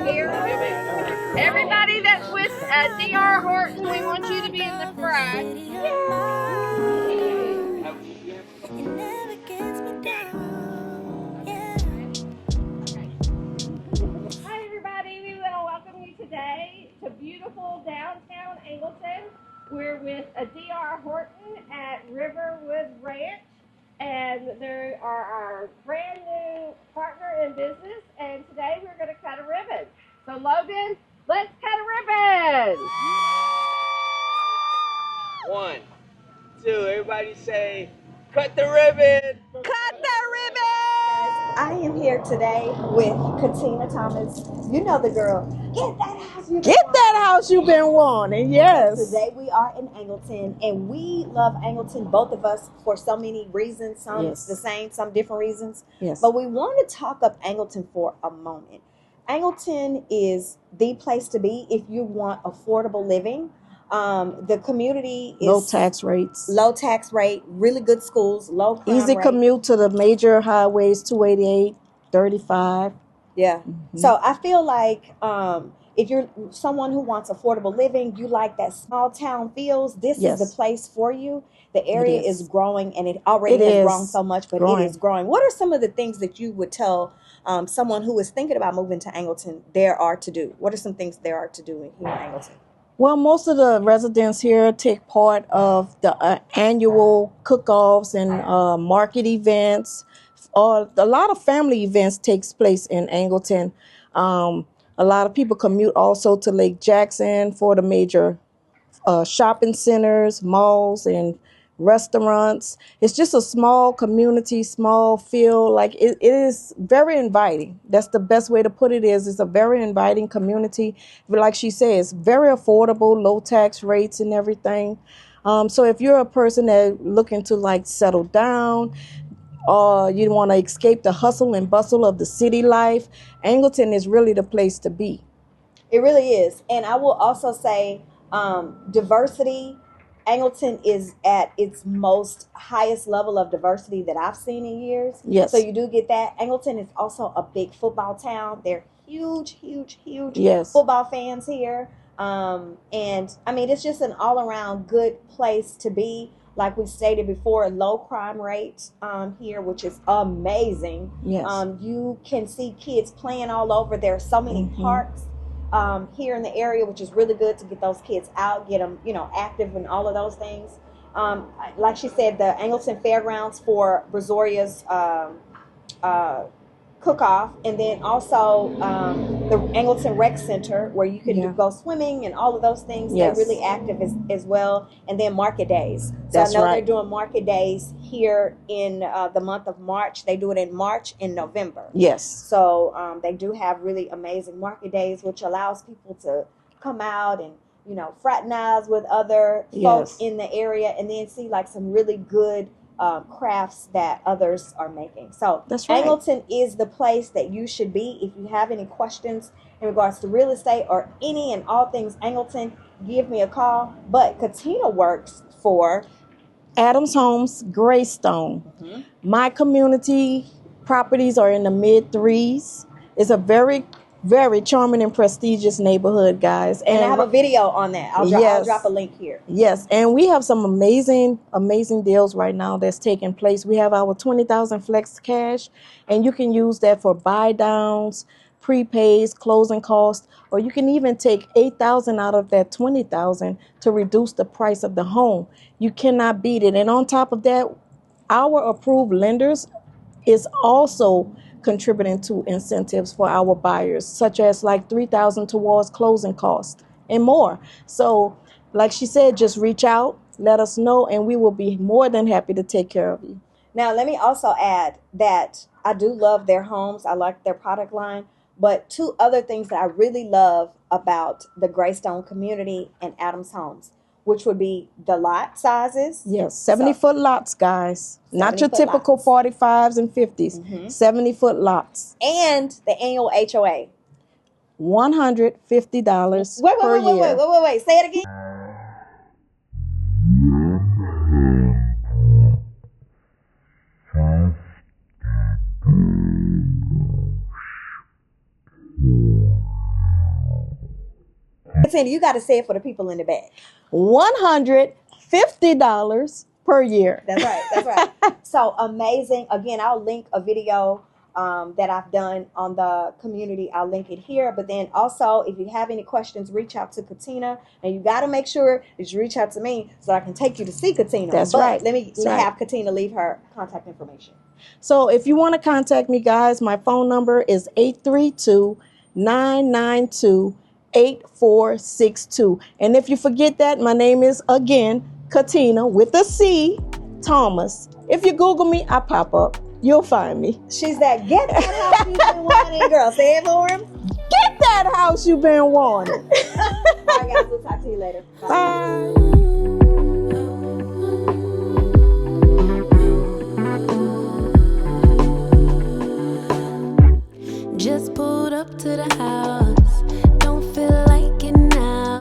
here. Everybody that's with DR Horton, we want you to be in the front. Hi everybody, we want to welcome you today to beautiful downtown Angleton. We're with DR Horton at Riverwood Ranch, and they are our brand new partner in business, and today we're going to cut a ribbon. So Logan, let's cut a ribbon! 1, 2, everybody say, cut the ribbon! Cut the ribbon! I am here today with Catina Thomas. You know the girl. Get that house you've been wanting. Yes. Today we are in Angleton, and we love Angleton, both of us, for so many reasons. Some the same, some different reasons. Yes. But we want to talk up Angleton for a moment. Angleton is the place to be if you want affordable living. The community is low tax rate, really good schools, low crime easy rate. Commute to the major highways, 288, 35. Yeah. Mm-hmm. So I feel like if you're someone who wants affordable living, you like that small town feels, this is the place for you. The area is growing, and it already has grown so much, but it is growing. What are some of the things that you would tell someone who is thinking about moving to Angleton there are to do? What are some things there are to do here in Angleton? Well, most of the residents here take part of the annual cook-offs and market events. A lot of family events takes place in Angleton. A lot of people commute also to Lake Jackson for the major shopping centers, malls, and restaurants. It's just a small community, small feel. Like it is very inviting. That's the best way to put it. It's a very inviting community. But like she says, very affordable, low tax rates and everything. So if you're a person that looking to like settle down, or you want to escape the hustle and bustle of the city life, Angleton is really the place to be. It really is. And I will also say diversity. Angleton is at its most highest level of diversity that I've seen in years. Yes. So you do get that. Angleton is also a big football town. They're huge football fans here. And I mean, it's just an all around good place to be. Like we stated before, low crime rates here, which is amazing. Yes. You can see kids playing all over. There are so many parks here in the area, which is really good to get those kids out, get them, active and all of those things. Like she said, the Angleton Fairgrounds for Brazoria's cook-off, and then also the Angleton Rec Center where you can go swimming and all of those things. They're really active as well. And then market days. So I know they're doing market days here in the month of March. They do it in March and November. Yes. So they do have really amazing market days, which allows people to come out and fraternize with other folks in the area, and then see like some really good crafts that others are making. So Angleton is the place that you should be. If you have any questions in regards to real estate or any and all things Angleton, give me a call. But Catina works for Adams Homes Greystone. My community properties are in the mid-3s. It's a very charming and prestigious neighborhood, guys. And I have a video on that. I'll drop a link here. Yes, and we have some amazing deals right now that's taking place. We have our $20,000 flex cash, and you can use that for buy downs, prepays, closing costs, or you can even take $8,000 out of that $20,000 to reduce the price of the home. You cannot beat it. And on top of that, our approved lenders is also contributing to incentives for our buyers, such as like $3,000 towards closing costs and more. So like she said, just reach out, let us know, and we will be more than happy to take care of you. Now, let me also add that I do love their homes. I like their product line. But two other things that I really love about the Greystone community and Adams Homes, which would be the lot sizes. Yes, 70-foot lots, guys. Not your typical lots. 45s and 50s. 70-foot lots. And the annual HOA. $150 per year. Wait. Say it again. Katina, you got to say it for the people in the back. $150 per year. That's right. That's right. So amazing. Again, I'll link a video that I've done on the community. I'll link it here. But then also, if you have any questions, reach out to Katina. And you got to make sure that you reach out to me so I can take you to see Katina. That's right. Let me have Katina leave her contact information. So if you want to contact me, guys, my phone number is 832-992-8462. And if you forget that, my name is, again, Catina with a C, Thomas. If you Google me, I pop up. You'll find me. She's that get that house you've been wanting, girl. Say it for him. Get that house you've been wanting. All right, guys. We'll talk to you later. Bye. Just pulled up to the house. Don't feel